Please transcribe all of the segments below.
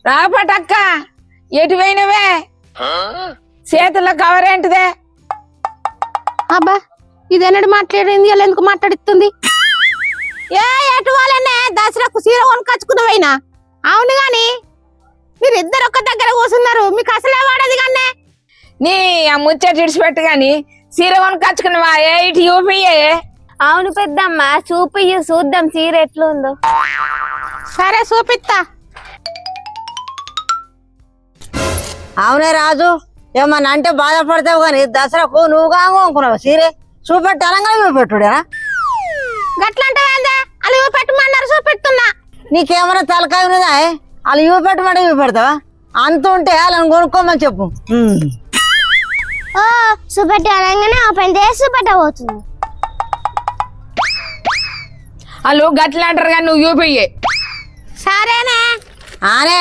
రాపటక్క ఎటు పోయినవే చేతుల్లో కవర్ ఏంటిదే? అబ్బా ఇదేనాడు మాట్లాడింది అలా ఎందుకు మాట్లాడుతుంది? ఏ ఎటు వాళ్ళనే దసరాకు సీర కొనుకొచ్చుకున్నావైనా? అవును గాని మీరిద్దరు ఒక్క దగ్గర కూర్చున్నారు, మీకు అసలే వాడది కానీ. నీ ఆ ముచ్చట ఇడిచిపెట్టు గాని సీర కొనుకొచ్చుకున్నావా? ఏ ఇటు యూపీయే. అవును పెద్దమ్మ, చూద్దాం చీర ఎట్లుందో. సరే చూపిస్తా. అవునే రాజు, ఏమన్నా అంటే బాధపడతావు కానీ దసరాకు నువ్వు కానుకున్నావు సీరే చూపెట్టు అనగానే చూపెట్టుడేనా? గట్లంటే అలా ఇవి పెట్టమన్నారు చూపెడుతున్నా. నీకేమన్నా తలకాయ ఉన్నదా? వాళ్ళు ఇవి పెట్టమంటే ఇవి పెడతావా? అంత ఉంటే వాళ్ళని కొనుక్కోమని చెప్పు. ఓ చూపెట్టు అనగానే ఓపెన్ చేసి చూపెట్టబోతుంది. వాళ్ళు గట్ల అంటారు కానీ నువ్వు యూపీయే. సరేనే ఆనే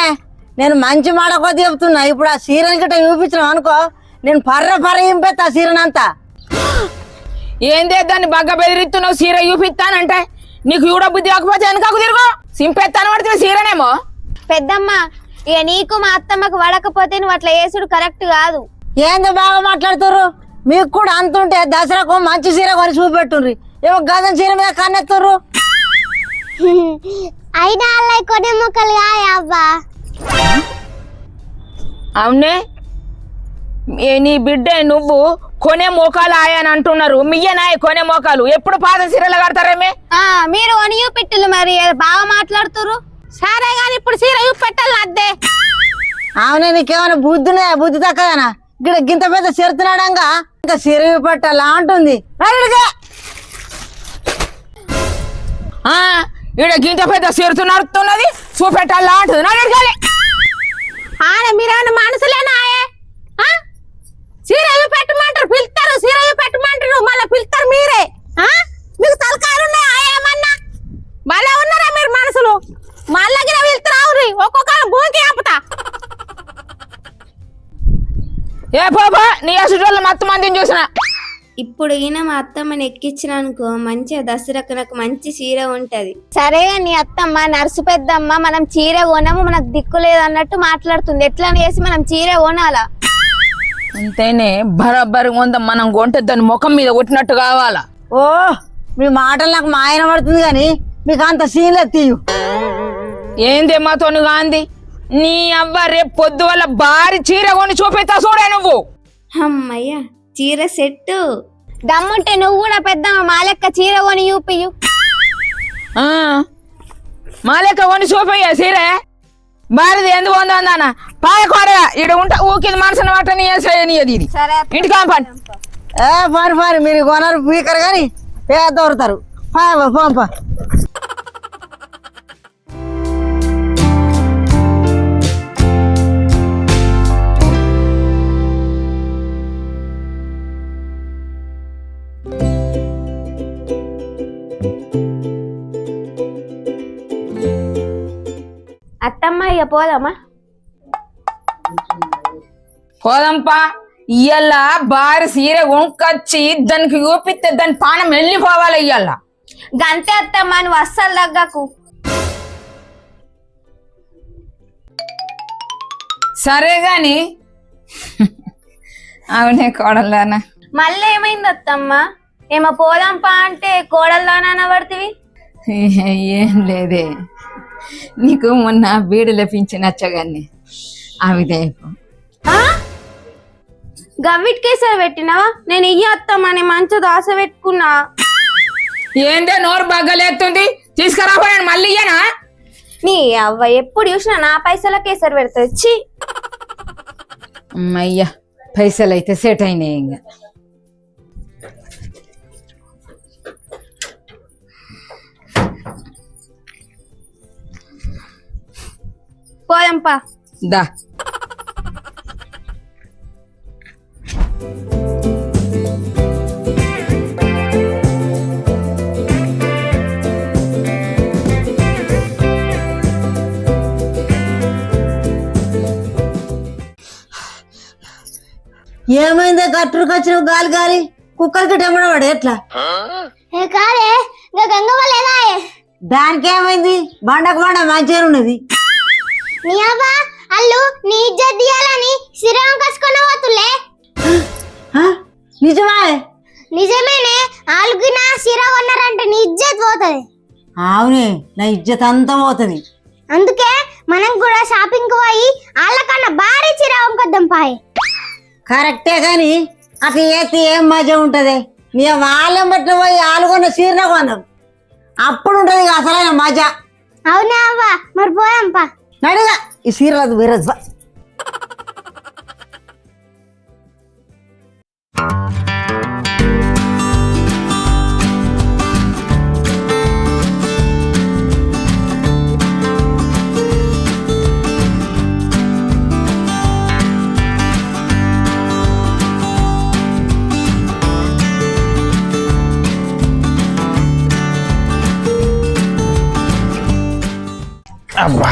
నేను మంచి మాట కొద్ది చెప్తున్నా. ఇప్పుడు ఆ సీరని గిట్ట చూపించినావు అనుకో, నేను పర్ర ఇంపేస్తా ఆ సీరనంతా. ఏందే దాన్ని బాగా బెదిరిస్తున్నావు? సీర చూపిస్తానంటే నీకు చూడ బుద్ధి కాకపోతే వెనకకు తిరుగు, సింపేస్తాను పడితే సీరనేమో. పెద్దమ్మ ఇక నీకు మా అత్తమ్మకు పడకపోతే నువ్వు అట్లా చేసుడు కరెక్ట్ కాదు. ఏందో బాగా మాట్లాడుతుర్రు? మీకు కూడా అంత ఉంటే దసరాకు మంచి సీర కొని చూపెట్టుండ్రి. ఏమో గదం సీర మీద కన్నెత్తుర్రు. అయినా అలా కొన్ని ముక్కలు అబ్బా. అవునే నీ బిడ్డ నువ్వు కొనే మోకాలు ఆయని అంటున్నారు. మియ్యనాయ కొనే మోకాలు ఎప్పుడు పాత సీరలు కడతారేమే? మీరు అని చూపెట్టులు మరి బాగా మాట్లాడుతురు. సరే గాని ఇప్పుడు సీర చూపెట్టాలి అద్దే. అవునే నీకేమైనా బుద్ధినే? బుద్ధి తక్కదనా? ఇక్కడ గింత పెద్ద చెరుతున్నాడంగా ఇంకా సీర చూపెట్టాలా అంటుంది. ఈడ గింత పెద్ద సీరతు నడుతున్నది చూపెట్టాలా అంటుంది. నడగాలి మీరేమన్నా మనసులేనా? సీర పెట్టమంటారు, పిలుస్తారు. సీర పెట్టమంటారు, మళ్ళీ పిలుస్తారు మీరే. మీకు తలకాయలు ఉన్నాయా ఏమన్నా? మళ్ళీ ఉన్నారా మీరు మనసులు? మళ్ళీ వెళ్తారు ఒక్కొక్క భూమికి ఆపుతా. ఏ బాబా నీ అసలు మొత్తం మందిని చూసిన. ఇప్పుడు ఈయన మా అత్తమ్మని ఎక్కించిననుకో మంచిగా దసరాకు నాకు మంచి చీర ఉంటది. సరే నీ అత్తమ్మ నర్సు పెద్దమ్మ మనం చీర కొనము, మనకు దిక్కు లేదు అన్నట్టు మాట్లాడుతుంది. ఎట్లా చేసి మనం చీర కొనాలా? అంతేనే బరాబరి ఉందా? మనం కొంటే దాని ముఖం మీద కొట్టినట్టు కావాలా? ఓ మీ మాటలు నాకు మాయన పడుతుంది కానీ మీకు అంత సీన్లే తీయు. ఏందేమో తోను గాంధీ నీ అవ్వ రేపు పొద్దు వల్ల భారీ చీర కొని చూపిస్తా చూడే నువ్వు. అమ్మయ్య చీర సెట్టు. దమ్ముంటే నువ్వు కూడా పెద్దమ్మ మా లెక్క చీర కొని చూపియు. మా లెక్క కొని చూపయ్యా సీరే భారది ఎందుకు ఉందన్న పాయకోడగా ఈడ ఉంటా ఊకింది మనసుని మాట నీయది ఇది ఇంటికి పంపండి. పారి మీరు కొనరు పీకరు కానీ దొరుకుతారు. పంప అత్తమ్మ ఇక పోదామా? పోదంపా. ఇయ్యాల భారీ సీర కొనుక్కొచ్చి దానికి చూపిస్తే దాని పానం వెళ్ళిపోవాలి. ఇయ్యాల గంతే అత్తమ్మ, నువ్వు అస్సలు తగ్గకు. సరే గాని అవునే కోడల్లానా. మళ్ళీ ఏమైంది అత్తమ్మ? ఏమో పోదాంపా అంటే కోడల్లానా పడుతుంది. ఏం లేదే, నీకు మొన్న బీడుల పింఛన్ నచ్చగాన్ని అవిదే గవ్విటికేసారి పెట్టినావా? నేను ఇయ్య అత్తమ్మని మంచి దోశ పెట్టుకున్నా. ఏందే నోరు బగ్గలేస్తుంది? తీసుకురాబోయాను మళ్ళీ ఇయ్యనా? నీ అవ్వ ఎప్పుడు చూసినా నా పైసలకేసారి పెడతాది. ఛీ అమ్మయ్యా పైసలు అయితే సెట్ అయినాయి. ఇంకా పోదంపా దా. ఏమైందే గట్టుకు వచ్చిన గాలి గాలి కుక్కలకి టెమ్మడవాడు ఎట్లా? దానికి ఏమైంది? బండకు బండ మంచిగా ఉన్నది. నీ అవ్వ అవునే నా ఇజ్జత్ అంతా పోతుంది. అందుకే మనం కూడా షాపింగ్ కు పోయి వాళ్ళకన్నా భారీ చీర కొనుక్కొద్దాం పాయ్. కరెక్టే కానీ అట్లా చేస్తే ఏం మజా ఉంటది? నీ వాళ్ళని బట్టి పోయి ఆలుగొన్న చీరన కొన్నాం, అప్పుడు ఉంటది ఇక అసలైన మజా. అవునా అవ్వ, మరి పోదాంపా. నడిగా ఈ చీరలకు వేరదు.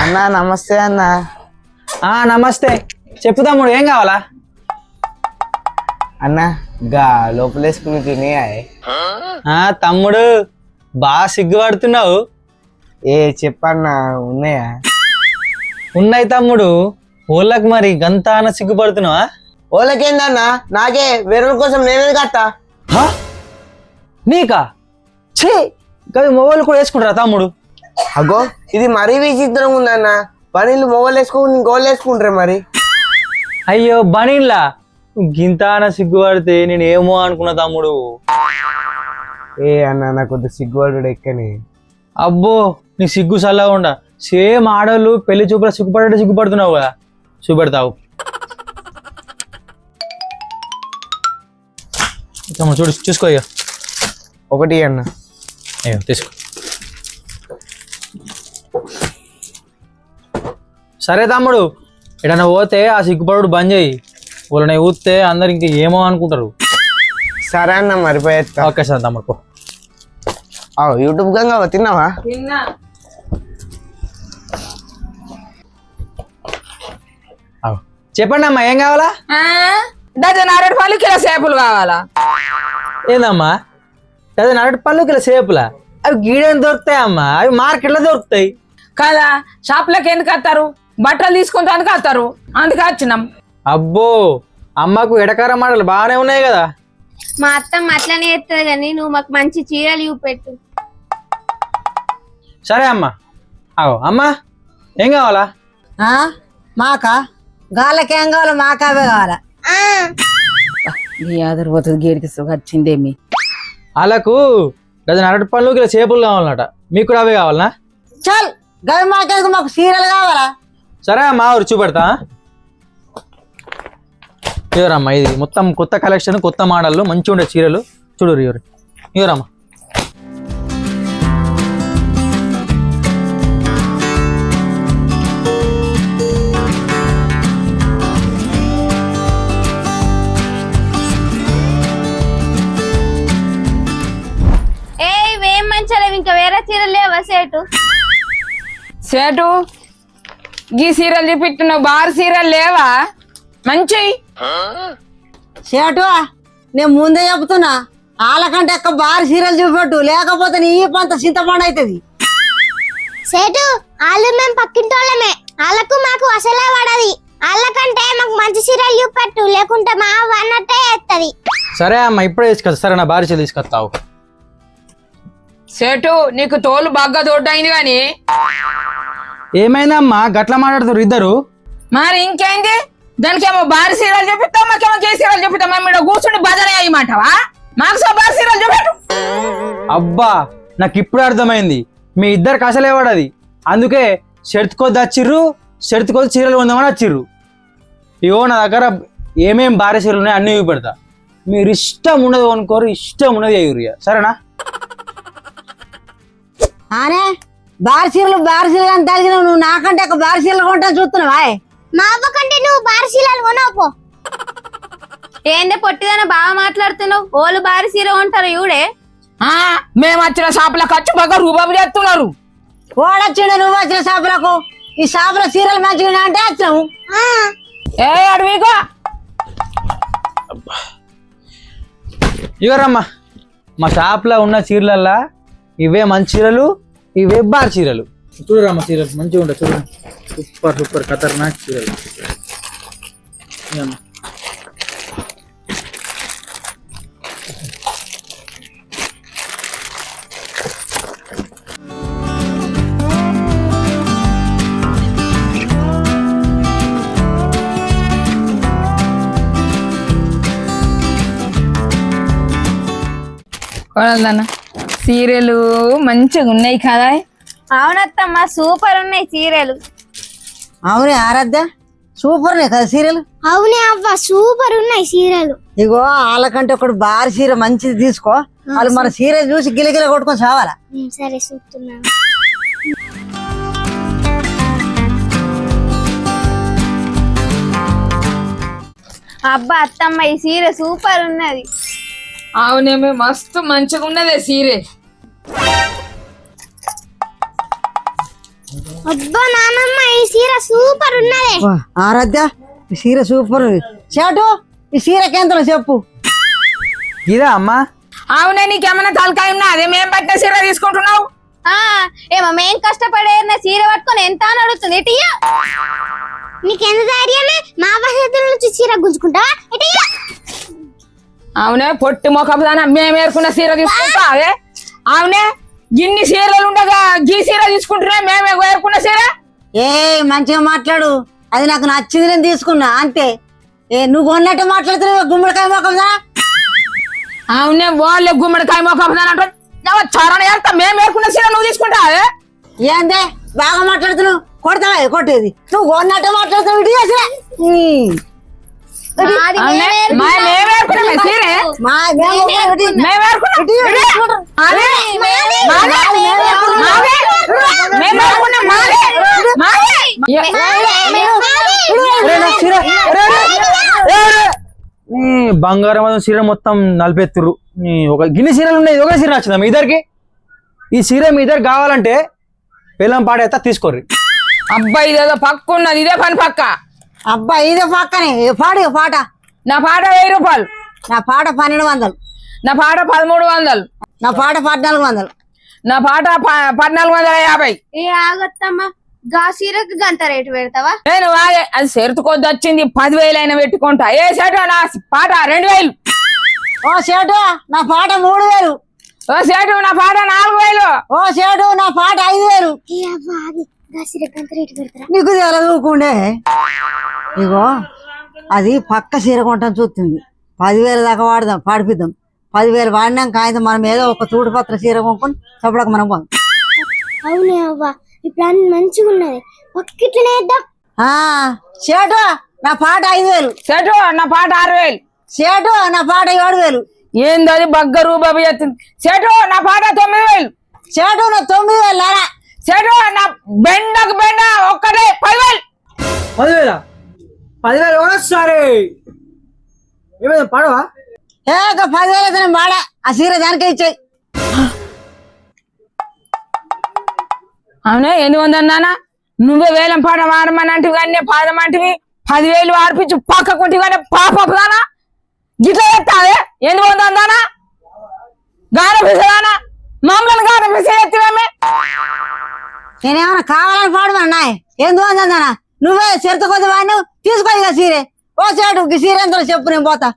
అన్న నమస్తే అన్న. నమస్తే. చెప్పు తమ్ముడు, ఏం కావాలా? అన్న గా లోపలేసుకుని తినే తమ్ముడు బాగా సిగ్గుపడుతున్నావు. చెప్పన్నా, ఉన్నాయా? ఉన్నాయి తమ్ముడు. ఓళ్ళకి మరి గంతాన సిగ్గుపడుతున్నావా? ఓళ్ళకేందన్నా, నాకే వేరే కోసం నేనేది కట్టా. నీకా? ఛీ, గవి మొబైల్ కూడా వేసుకుంటారా తమ్ముడు? అగో ఇది మరీ విచిత్రంగా ఉందన్న. బనీళ్ళు మొగలు వేసుకుని ఇంకోళ్ళు వేసుకుంటారే మరి. అయ్యో బనీళ్ళా? గింతాన సిగ్గుపడితే నేను ఏమో అనుకున్నా తమ్ముడు. అన్న నాకు కొద్ది సిగ్గుపడు ఎక్కని. అబ్బో నీకు సిగ్గు సల్లా ఉండ. సేమ్ ఆడోళ్ళు పెళ్లి చూపుల సిగ్గుపడే సిగ్గుపడుతున్నావు కదా, చూపెడతావు తమ్ముడు. చూడు, చూసుకో ఇక ఒకటి అన్న. అయ్యో తీసుకో. సరే తమ్ముడు, ఎడన్నా పోతే ఆ సిగ్గుపడు బంద్ చేయి. వాళ్ళని ఊస్తే అందరు ఇంక ఏమో అనుకుంటారు. సరే అన్న, మరిపోయేస్తా. ఓకే సార్ తమ్ముడు. యూట్యూబ్ గంగా తిన్నావా? చెప్పండి అమ్మా, ఏం కావాలా? డజన్ అరటి పళ్ళు, కిలో సేపులు కావాలా? ఏందమ్మా డజన్ అరటి పళ్ళు, కిలో సేపులా? అవి గీడని దొరుకుతాయి అమ్మా, అవి మార్కెట్లో దొరుకుతాయి కదా. షాప్లోకి ఎందుకు వస్తారు? బట్టలు తీసుకుంటానికి వస్తారు, అందుకే వచ్చినాం. అబ్బో అమ్మకు ఎడకార మాటలు బాగానే ఉన్నాయి కదా. మా అత్తమ్మ అట్లనే చేస్తుంది కానీ నువ్వు మాకు మంచి చీరలు చూపెట్టు. సరే అమ్మా. అమ్మా ఏం కావాలా? మాకా? గాళ్ళకేం కావాలా? మాకా అవే కావాలా? ఈ ఆధార్ పోతుంది గేడికి వచ్చిందేమి. వాళ్ళకు డజన్ అరటి పళ్ళు, కిలో చేపలు కావాలన్నట. మీకు కూడా అవే కావాలనా? చల్ గవి మాకేందుకు, మాకు చీరలు కావాలా? సరే అమ్మా, చూపెడతా. ఇవరమ్మా, ఇది మొత్తం కొత్త కలెక్షన్, కొత్త మోడళ్ళు, మంచిగా ఉండే చీరలు. చూడు ఇవరమ్మా. ఇవేం మంచిగా ఇంకా వేరే చీరలు లేవా సేటు? సేటు గీ సీరియల్ చూపిస్తున్నావు, బారు సీరియల్ లేవా మంచి? సేటు నేను ముందే చెప్తున్నా, వాళ్ళకంటే ఎక్క బారి చీరలు చూపెట్టు, లేకపోతే నీ పంత చింతపండు అవుతుంది. సేటు వాళ్ళు మేము పక్కింటోళ్ళమే, వాళ్ళకు మాకు అసలే పడది. వాళ్ళకంటే మాకు మంచి చీరలు చూపెట్టు, లేకుంటే మా అవ్వ అన్నట్టే చేస్తుంది. సరే అమ్మా, ఇప్పుడే తీసుకొస్తా. సరే నా భార్య తీసుకొస్తావు. సేటు నీకు తోలు బాగా దొడ్డైంది గాని. ఏమైందమ్మా గట్లా మాట్లాడుతారు ఇద్దరు? మరి ఇంకేంది, దానికేమో బారి సీరియల్ చూపిస్తావు, మాకేమో కే సీరియల్ చూపిస్తాం. మేము ఇక్కడ కూర్చుని బజారే అయ్యమంటావా? మాకు సో బారి సీరియల్ చూపెట్టు. అబ్బా నాకు ఇప్పుడు అర్థమైంది, మీ ఇద్దరికి అసలే పడది. అందుకే షర్త్ కొద్ది వచ్చిర్రు, షర్త్ కొద్ది చీరలు కొందామని వచ్చిర్రు. ఇవో నా దగ్గర ఏమేం భార్య చీరలు ఉన్నాయి అన్నీ చూపెడతా. మీరు ఇష్టం ఉన్నది కొనుక్కోరు, ఇష్టం ఉన్నది అయ్యూరు. సరేనా? అనే బారి చీరలు అని తగిన నువ్వు నాకంటే ఒక బారి చీరలు కొంటా చూస్తున్నావా? మా అవ్వ కంటే నువ్వు బారి చీరలు కొనవు. ఏందే పొట్టిదన బాగా మాట్లాడుతున్నావు? ఓళ్ళు భారీ చీర ఉంటారు ఇవిడే. మేము వచ్చిన షాపుల ఖర్చు బాగా రూపాయలు చేస్తున్నారు. వాడొచ్చిండు, నువ్వు వచ్చిన షాపులకు. ఈ షాపుల చీరలు మంచిగా అంటే వచ్చినాము. ఏ అడవిగా ఇవరమ్మా, మా షాప్లో ఉన్న చీరలల్లా ఇవే మంచి చీరలు, ఇవే బార్ చీరలు. చూడరమ్మా, చీరలు మంచిగా ఉంటాయి. చూడండి, సూపర్ సూపర్ ఖతర్నాక్ చీరలు. కోడలదన్న సీరియలు మంచిగా ఉన్నాయి కదా. అవునత్తమ్మ సూపర్ ఉన్నాయి చీరలు. అవునే ఆరాధ్య సూపర్ కదా సీరియల్. అవునే అవ్వ సూపర్ ఉన్నాయి చీరలు. ఇగో వాళ్ళకంటే ఒకటి భారీ చీర మంచిది తీసుకో. వాళ్ళు మన సీరియల్ చూసి గిలగిల కొట్టుకొని చావాలా. సరే చూస్తున్నాను. అబ్బా అత్తమ్మ ఈ చీర సూపర్ ఉన్నది. అవునేమే మస్తు మంచిగా ఉన్నదే సీరే. అబ్బా నానమ్మ ఈ చీర సూపర్ ఉన్నది. ఆరాధ్య ఈ చీర సూపర్. చేటు ఈ చీరకి ఎంతలో చెప్పు. ఇదా అమ్మా? అవునే నీకేమన్నా తలకాయ ఉన్నా అదే మేము పట్టిన సీర తీసుకుంటున్నావు. ఏమో మేం కష్టపడే చీర పట్టుకొని ఎంత అని అడుగుతుంది. ఇటీయా నీకెంత ధైర్యమే మా చేతుల నుంచి చీర గుంజుకుంటావా? ఇటీయా అవునే పొట్టి మొక్కదాన మేము ఏరుకున్న సీర తీసుకుంటా. అదే అవునే ఇన్ని సీరలు ఉండగా గీ సీర తీసుకుంటున్నా మేమే ఏరుకున్న సీర. ఏ మంచిగా మాట్లాడు. అది నాకు నచ్చింది నేను తీసుకున్నా అంతే. నువ్వు కొన్నట్టు మాట్లాడుతున్నావు గుమ్మడికాయ మొక్కదా. అవునే వాళ్ళే గుమ్మడికాయ మొక్కదాన అంటే చరణ ఏరుతా మేము ఏరుకున్న సీర నువ్వు తీసుకుంటావే. ఏందే బాగా మాట్లాడుతున్నావు. కొడతావా కొట్టేది నువ్వు కొన్నట్టు మాట్లాడుతున్నావు. ఇటు చేసిరా. బంగారం చీర మొత్తం నలిపెత్తురు. ఒక గిన్నె చీరలు ఉన్నాయి. ఒక చీర వచ్చిందా మీ ఇద్దరికి? ఈ చీర మీ ఇద్దరు కావాలంటే పిల్లం పాడేస్తా తీసుకోర్రి. అబ్బాయి ఇదేదో పక్క ఉన్నది ఇదే పని పక్క. అబ్బా ఇదే పక్కనే పాడు పాట. నా పాట 1000 రూపాయలు. నా పాట 1200. నా పాట 1300. నా పాట 1400. నా పాట 1450. ఏ ఆగత్తమ్మ గా చీరకు గంత రేటు పెడతావా? నేను వాగే అది సెరుతుకొద్ది వచ్చింది 10,000 అయినా పెట్టుకుంటా. ఏ సేటు నా పాట 2000. ఓ సేటు నా పాట 3000. ఓ సేటు నా పాట 4000. ఓ సేటు నా పాట 5000. ఏ అవ్వ ఆగి గా చీర గంత రేటు పెడతారా? నీకు తెలదుకుండే. ఇగో అది పక్క చీర కొంటాను చూస్తుంది. 10,000 దాకా వాడదాం పాడిపిద్దాం. 10,000 వాడినాక ఆయన మనం ఏదో ఒక తూడుపత్ర చీర కొనుక్కొని చప్పడానికి మనం పోదాం. అవునే అవ్వ ఈ ప్లాన్ మంచిగా ఉన్నది. పక్కిట్లనే వేద్దాం. సేటు నా పాట 5000. సేటు నా పాట 6000. సేటు నా పాట 7000. ఏంది అది బగ్గరు బాబు ఎత్తుంది. సేటు నా పాట 9000. సేటు నా 9000 లారా. సేటు నా బెండకు బెండ ఒక్కటే 10,000. 10,000 సరే ఏమైనా పాడవా? 10,000 అయితే నేను వాడా. ఆ చీర దానికే ఇచ్చాయి. అవునా 800 అన్నానా? నువ్వే వేలం పాట వాడమని అంటివి కానీ పాడమంటివి 10,000 వాడిపించి పక్కకుంటివి కానీ పాపదానా గిట్ల ఎత్తావే 800 అందానా? గాన పిసదానా మమ్మల్ని గాన పిస ఎత్తివేమే. నేనేమన్నా కావాలని పాడమన్నా ఏందో అందనా. నువ్వే చెరుత కొద్ది వాడిను తీసుకో ఇక చీరే. ఓ సేటు ఈ చీర ఎంతో చెప్పు నేను పోతా.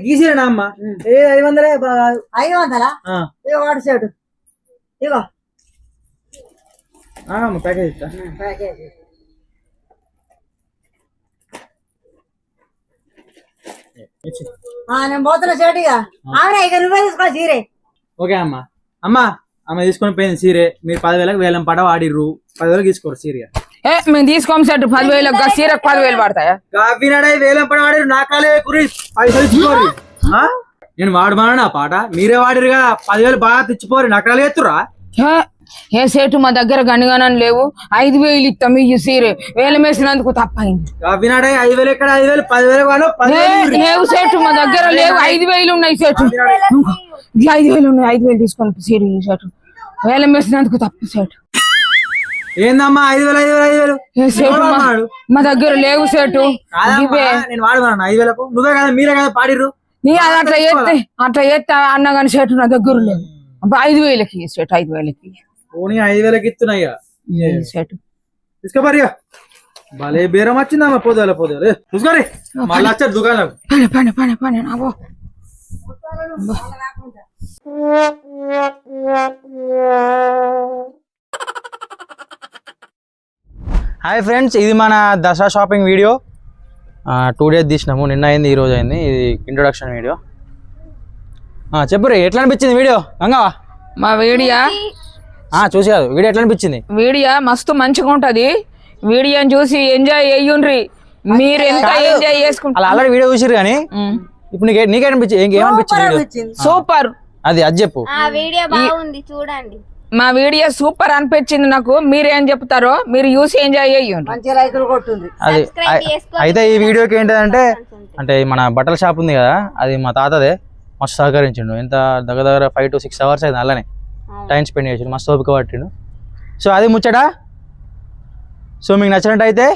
గీసిరేనా అమ్మ? 500. 500? ఇగో వాడు సేటు ఇగో ప్యాకేజ్ ఇస్తా. నేను పోతున్నా సేటు. ఇక అవునా ఇక నువ్వే తీసుకో చీరే. ఓకే అమ్మ. అమ్మ తీసుకొని పోయింది సీరే. మీరు 10,000 వేలం పాట వాడిర్రు. 10,000 తీసుకోరు సీరియా. మేము తీసుకోం సెట్ 10,000 సీరకు 10,000 పడతాయా? కాపీనాడ వేలం పాట వాడిరు. నా కాలే కురి పైసలు ఇచ్చిపోరు. నేను వాడమన్నా నా పాట మీరే వాడిరుగా. 10,000 బాగా తెచ్చిపోరు. నకరాలు ఎత్తురా. ఏ సేటు మా దగ్గర గనిగనని లేవు. 5,000 ఇస్తాం ఈ సీరే వేలం వేసినందుకు తప్పైంది. కాపీనాడ 5,000 ఎక్కడ 5,000 10,000 లేవు సేటు మా దగ్గర లేవు. 5,000 ఉన్నాయి సేటు. 5,000 ఉన్నాయి. 5,000 తీసుకొని సీరే ఈ సేటు వేలం వేసినందుకు తప్పు సేటు. ఏందమ్మా 5,000 ఏ సేటు మా దగ్గర లేవు సేటు. నేను వాడమన్నా 5,000కు. నువ్వే కదా మీరే కదా పాడిర్రు. నీ అది అట్లా ఎత్తా అన్న కానీ సేటు నా దగ్గర లేవు. 5,000కి సేటు 5,000కి 5,000కి ఇస్తున్నాయ్యా సేటు తీసుకోపరి. భలే బేరం వచ్చిందమ్మా. పోదాలే చూసుకోరి మళ్ళీ వచ్చారు దుకాణం. పని నాబో. హాయ్ ఫ్రెండ్స్, ఇది మన దసరా షాపింగ్ వీడియో. 2 days తీసినాము. నిన్న అయింది, ఈరోజు అయింది. ఇది ఇంట్రొడక్షన్ వీడియో. చెప్పురి ఎట్లా అనిపించింది వీడియో గంగవా? మా వీడియో చూసి కాదు, వీడియో ఎట్లా అనిపించింది? వీడియో మస్తు మంచిగా ఉంటది. వీడియోని చూసి ఎంజాయ్ అయ్యుండ్రి. మీరు ఎంత ఎంజాయ్ అలా చేసుకుంటారు. ఆల్రెడీ వీడియో చూసిరు కానీ ఇప్పుడు నీకేమనిపించింది? ఏమనిపించింది వీడియో? సూపర్. అది చెప్పు. ఆ వీడియో బాగుంది చూడండి. మా వీడియో సూపర్ అనిపించింది నాకు. మీరేం చెప్తారో మీరు చూసి ఎంజాయ్ అయ్యండి. మంచిగా లైకులు కొట్టుంది. అది అయితే ఈ వీడియోకి ఏంటంటే అంటే మన బట్టల షాప్ ఉంది కదా, అది మా తాతదే. మస్తు సహకరించిండు. ఎంత దగ్గర 5 to 6 hours అయింది అలానే టైం స్పెండ్ చేసిండు. మస్తు ఓపిక పట్టిండు. సో అది ముచ్చట. సో మీకు నచ్చినట్టయితే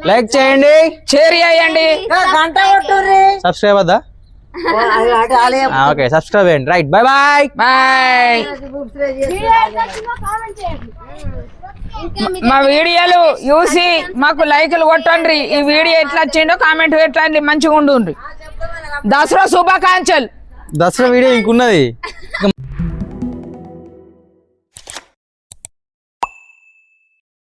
లైక్ చేయండి, షేర్ చేయండి, గంట కొట్టుర్రి. సబ్స్క్రైబ్ వద్దా? ఓకే, సబ్స్క్రైబ్ చేయండి. Right, bye bye bye. మా వీడియోలు చూసి మాకు లైకులు కొట్టండి. ఈ వీడియో ఎట్లా వచ్చిండో కామెంట్ పెట్టండి. మంచిగా ఉండు. దసరా శుభాకాంక్షలు. దసరా వీడియో ఇంకున్నది.